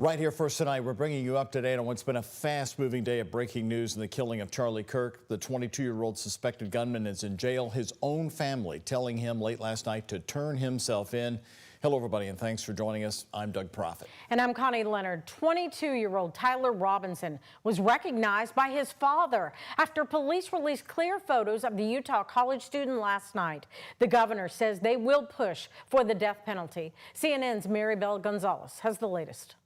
Right here first tonight, we're bringing you up to date on what's been a fast-moving day of breaking news in the killing of Charlie Kirk. The 22-year-old suspected gunman is in jail. His own family telling him late last night to turn himself in. Hello, everybody, and thanks for joining us. I'm Doug Proffitt. And I'm Connie Leonard. 22-year-old Tyler Robinson was recognized by his father after police released clear photos of the Utah college student last night. The governor says they will push for the death penalty. CNN's Maribel Gonzalez has the latest.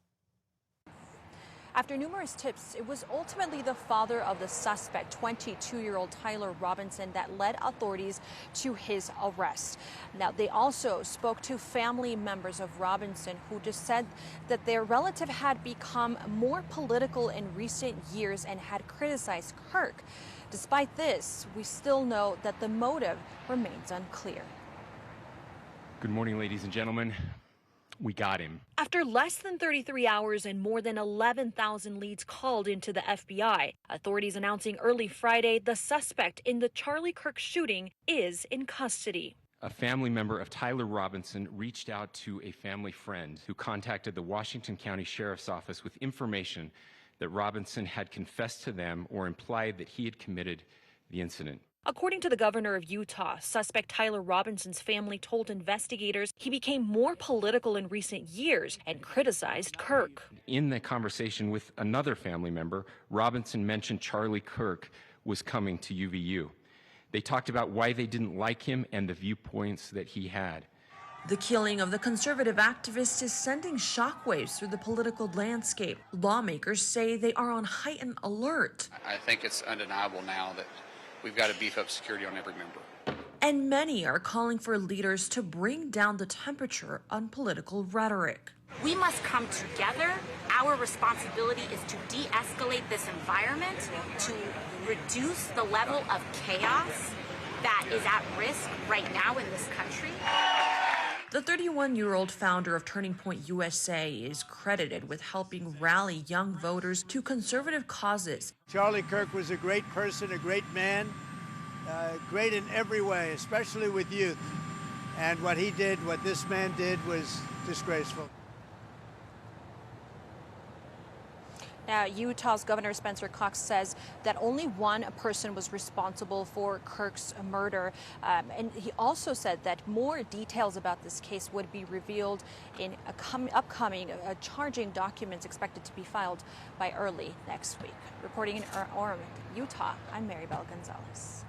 After numerous tips, it was ultimately the father of the suspect, 22-year-old Tyler Robinson, that led authorities to his arrest. Now, they also spoke to family members of Robinson who just said that their relative had become more political in recent years and had criticized Kirk. Despite this, we still know that the motive remains unclear. Good morning, ladies and gentlemen. We got him. After less than 33 hours and more than 11,000 leads called into the FBI, authorities announcing early Friday the suspect in the Charlie Kirk shooting is in custody. A family member of Tyler Robinson reached out to a family friend who contacted the Washington County Sheriff's Office with information that Robinson had confessed to them or implied that he had committed the incident. According to the governor of Utah, suspect Tyler Robinson's family told investigators he became more political in recent years and criticized Kirk. In the conversation with another family member, Robinson mentioned Charlie Kirk was coming to UVU. They talked about why they didn't like him and the viewpoints that he had. The killing of the conservative activist is sending shockwaves through the political landscape. Lawmakers say they are on heightened alert. I think it's undeniable now that we've got to beef up security on every member. And many are calling for leaders to bring down the temperature on political rhetoric. We must come together. Our responsibility is to de-escalate this environment, to reduce the level of chaos that is at risk right now in this country. The 31-year-old founder of Turning Point USA is credited with helping rally young voters to conservative causes. Charlie Kirk was a great person, a great man, great in every way, especially with youth. And what he did, what this man did, was disgraceful. Now, Utah's Governor Spencer Cox says that only one person was responsible for Kirk's murder. And he also said that more details about this case would be revealed in upcoming charging documents expected to be filed by early next week. Reporting in Orem, Utah, I'm Maribel Gonzalez.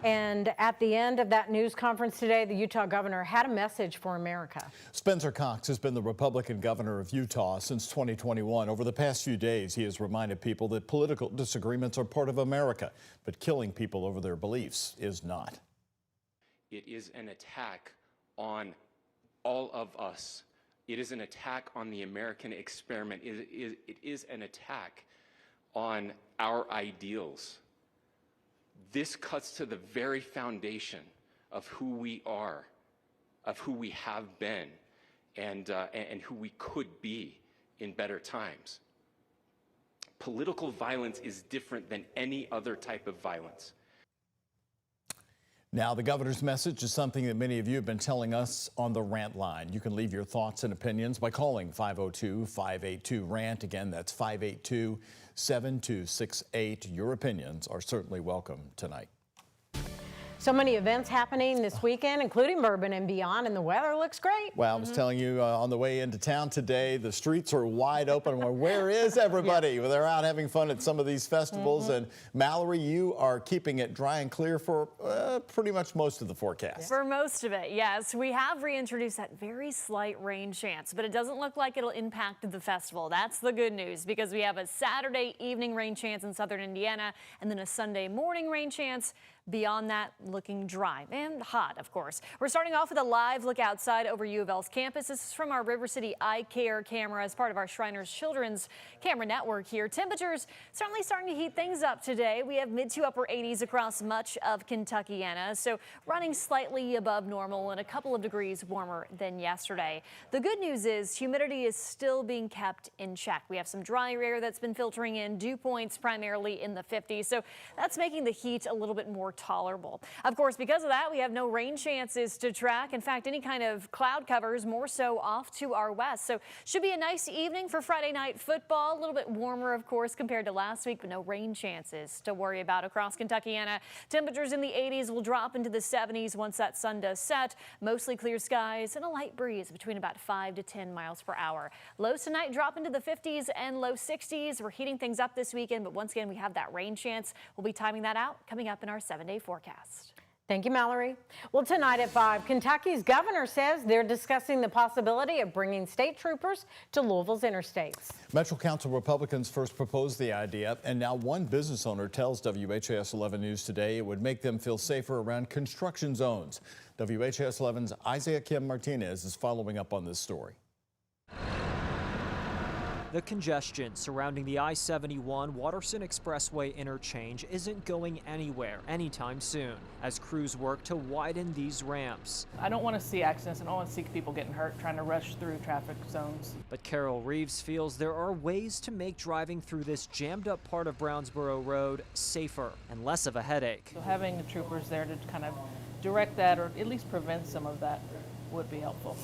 And at the end of that news conference today, the Utah governor had a message for America. Spencer Cox has been the Republican governor of Utah since 2021. Over the past few days, he has reminded people that political disagreements are part of America, but killing people over their beliefs is not. It is an attack on all of us. It is an attack on the American experiment. It is an attack on our ideals. This cuts to the very foundation of who we are, of who we have been, and who we could be in better times. Political violence is different than any other type of violence. Now, the governor's message is something that many of you have been telling us on the rant line. You can leave your thoughts and opinions by calling 502-582-RANT. Again, that's 582-7268. Your opinions are certainly welcome tonight. So many events happening this weekend, including Bourbon and beyond, and the weather looks great. Well, I was telling you on the way into town today, the streets are wide open. Where is everybody? Yes. Well, they're out having fun at some of these festivals. And Mallory, you are keeping it dry and clear for pretty much most of the forecast. For most of it, yes. We have reintroduced that very slight rain chance, but it doesn't look like it'll impact the festival. That's the good news, because we have a Saturday evening rain chance in southern Indiana and then a Sunday morning rain chance. Beyond that, looking dry and hot, of course. We're starting off with a live look outside over U of L's campus. This is from our River City Eye Care camera as part of our Shriners Children's Camera Network here. Temperatures certainly starting to heat things up today. We have mid to upper 80s across much of Kentuckiana, so running slightly above normal and a couple of degrees warmer than yesterday. The good news is humidity is still being kept in check. We have some dry air that's been filtering in, dew points primarily in the 50s, so that's making the heat a little bit more tolerable. Of course, because of that, we have no rain chances to track. In fact, any kind of cloud covers more so off to our west. So should be a nice evening for Friday night football. A little bit warmer, of course, compared to last week, but no rain chances to worry about across Kentuckiana. Temperatures in the 80s will drop into the 70s once that sun does set. Mostly clear skies and a light breeze between about 5 to 10 miles per hour. Lows tonight drop into the 50s and low 60s. We're heating things up this weekend, but once again, we have that rain chance. We'll be timing that out coming up in our 7-day forecast. Thank you, Mallory. Well, tonight at 5, Kentucky's governor says they're discussing the possibility of bringing state troopers to Louisville's interstates. Metro Council Republicans first proposed the idea, and now one business owner tells WHAS11 News today it would make them feel safer around construction zones. WHAS11's Isaiah Kim Martinez is following up on this story. The congestion surrounding the I-71 Watterson Expressway interchange isn't going anywhere anytime soon as crews work to widen these ramps. I don't want to see accidents. I don't want to see people getting hurt trying to rush through traffic zones. But Carol Reeves feels there are ways to make driving through this jammed up part of Brownsboro Road safer and less of a headache. So having the troopers there to kind of direct that or at least prevent some of that would be helpful.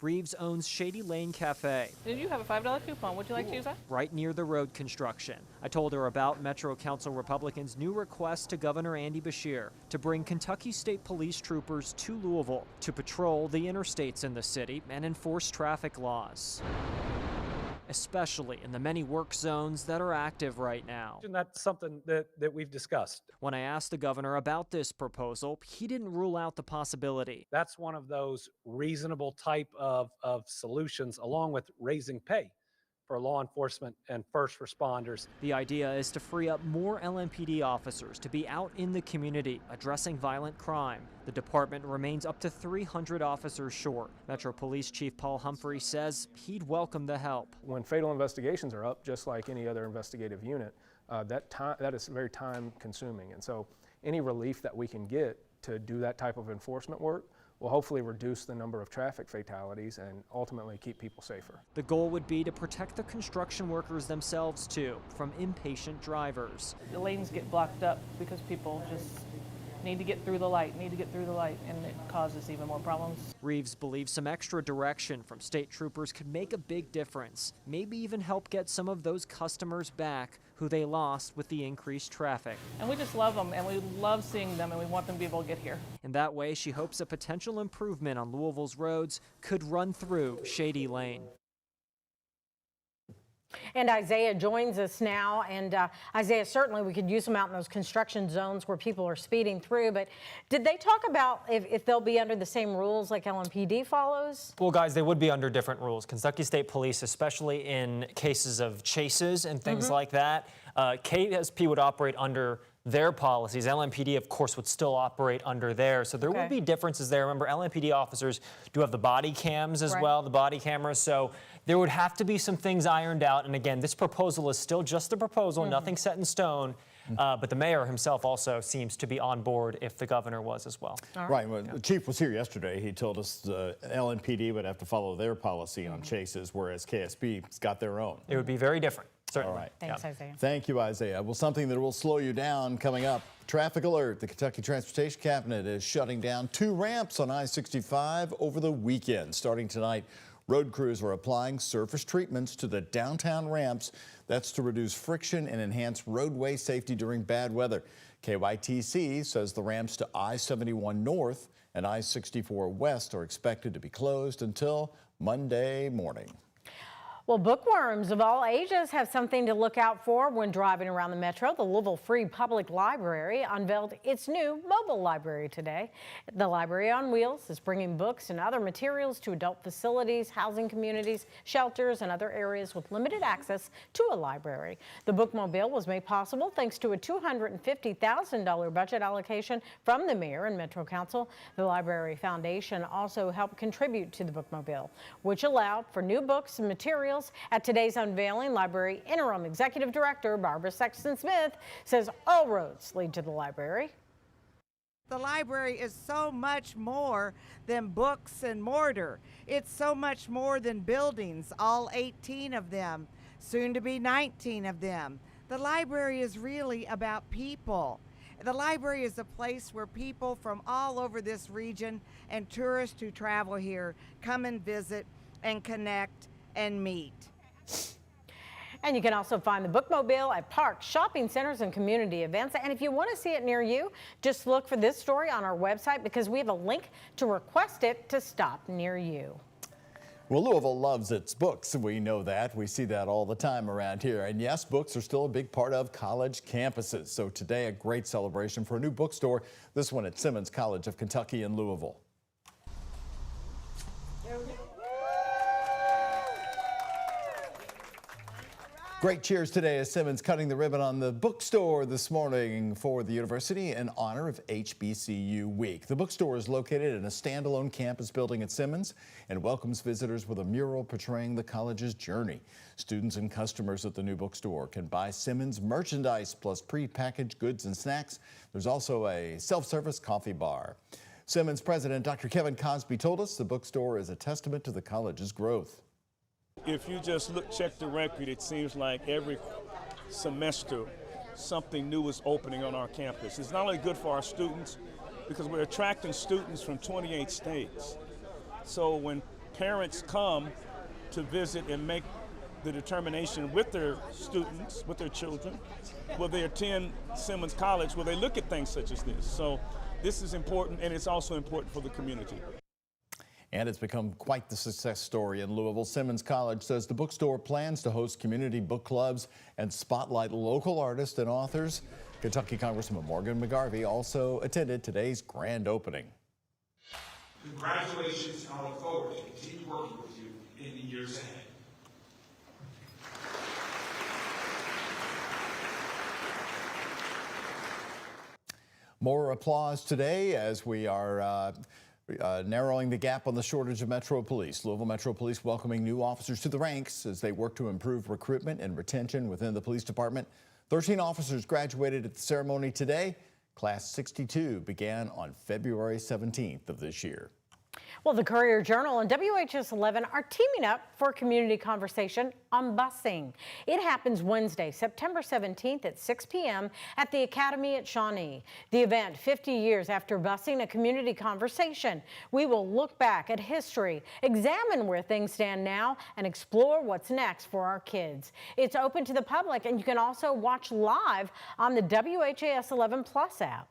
Reeves owns Shady Lane Cafe. Did you have a $5 coupon? Would you like to use that? Right near the road construction. I told her about Metro Council Republicans' new request to Governor Andy Beshear to bring Kentucky State Police troopers to Louisville to patrol the interstates in the city and enforce traffic laws, especially in the many work zones that are active right now. And that's something that we've discussed. When I asked the governor about this proposal, he didn't rule out the possibility. That's one of those reasonable type of solutions, along with raising pay for law enforcement and first responders. The idea is to free up more LMPD officers to be out in the community addressing violent crime. The department remains up to 300 officers short. Metro Police Chief Paul Humphrey says he'd welcome the help. When fatal investigations are up, just like any other investigative unit, that is very time consuming. And so any relief that we can get to do that type of enforcement work will hopefully reduce the number of traffic fatalities and ultimately keep people safer. The goal would be to protect the construction workers themselves too from impatient drivers. The lanes get blocked up because people just need to get through the light, and it causes even more problems. Reeves believes some extra direction from state troopers could make a big difference, maybe even help get some of those customers back who they lost with the increased traffic. And we just love them, and we love seeing them, and we want them to be able to get here. In that way, she hopes a potential improvement on Louisville's roads could run through Shady Lane. And Isaiah joins us now. And Isaiah, certainly we could use them out in those construction zones where people are speeding through. But did they talk about if they'll be under the same rules like LMPD follows? Well, guys, they would be under different rules. Kentucky State Police, especially in cases of chases and things like that, KSP would operate under their policies. LMPD, of course, would still operate under theirs. So there would be differences there. Remember, LMPD officers do have the body cams as well, the body cameras. So there would have to be some things ironed out. And again, this proposal is still just a proposal, nothing set in stone. But the mayor himself also seems to be on board if the governor was as well. Right. Well, the chief was here yesterday. He told us the LMPD would have to follow their policy on chases, whereas KSP's got their own. It would be very different. Certainly. All right. Thanks, Isaiah. Thank you, Isaiah. Well, something that will slow you down coming up. Traffic alert. The Kentucky Transportation Cabinet is shutting down 2 ramps on I-65 over the weekend. Starting tonight, road crews are applying surface treatments to the downtown ramps. That's to reduce friction and enhance roadway safety during bad weather. KYTC says the ramps to I-71 North and I-64 West are expected to be closed until Monday morning. Well, bookworms of all ages have something to look out for when driving around the metro. The Louisville Free Public Library unveiled its new mobile library today. The Library on Wheels is bringing books and other materials to adult facilities, housing communities, shelters, and other areas with limited access to a library. The bookmobile was made possible thanks to a $250,000 budget allocation from the mayor and Metro Council. The Library Foundation also helped contribute to the bookmobile, which allowed for new books and materials. At today's unveiling, Library Interim Executive Director Barbara Sexton-Smith says all roads lead to the library. The library is so much more than books and mortar. It's so much more than buildings, all 18 of them, soon to be 19 of them. The library is really about people. The library is a place where people from all over this region and tourists who travel here come and visit and connect and meet. And you can also find the Bookmobile at parks, shopping centers, and community events. And if you want to see it near you, just look for this story on our website because we have a link to request it to stop near you. Well, Louisville loves its books. We know that. We see that all the time around here. And yes, books are still a big part of college campuses. So today, a great celebration for a new bookstore, this one at Simmons College of Kentucky in Louisville. Great cheers today as Simmons cutting the ribbon on the bookstore this morning for the university in honor of HBCU Week. The bookstore is located in a standalone campus building at Simmons and welcomes visitors with a mural portraying the college's journey. Students and customers at the new bookstore can buy Simmons merchandise plus pre-packaged goods and snacks. There's also a self-service coffee bar. Simmons president Dr. Kevin Cosby told us the bookstore is a testament to the college's growth. If you just check the record, it seems like every semester something new is opening on our campus. It's not only good for our students because we're attracting students from 28 states. So when parents come to visit and make the determination with their students, with their children, will they attend Simmons College, will they look at things such as this? So this is important, and it's also important for the community. And it's become quite the success story in Louisville. Simmons College says the bookstore plans to host community book clubs and spotlight local artists and authors. Kentucky Congressman Morgan McGarvey also attended today's grand opening. Congratulations, and I look forward to continue working with you in the years ahead. More applause today as we are narrowing the gap on the shortage of Metro Police. Louisville Metro Police welcoming new officers to the ranks as they work to improve recruitment and retention within the police department. 13 officers graduated at the ceremony today. Class 62 began on February 17th of this year. Well, the Courier-Journal and WHAS11 are teaming up for a community conversation on busing. It happens Wednesday, September 17th at 6 p.m. at the Academy at Shawnee. The event, 50 years after busing, a community conversation. We will look back at history, examine where things stand now, and explore what's next for our kids. It's open to the public, and you can also watch live on the WHAS11 Plus app.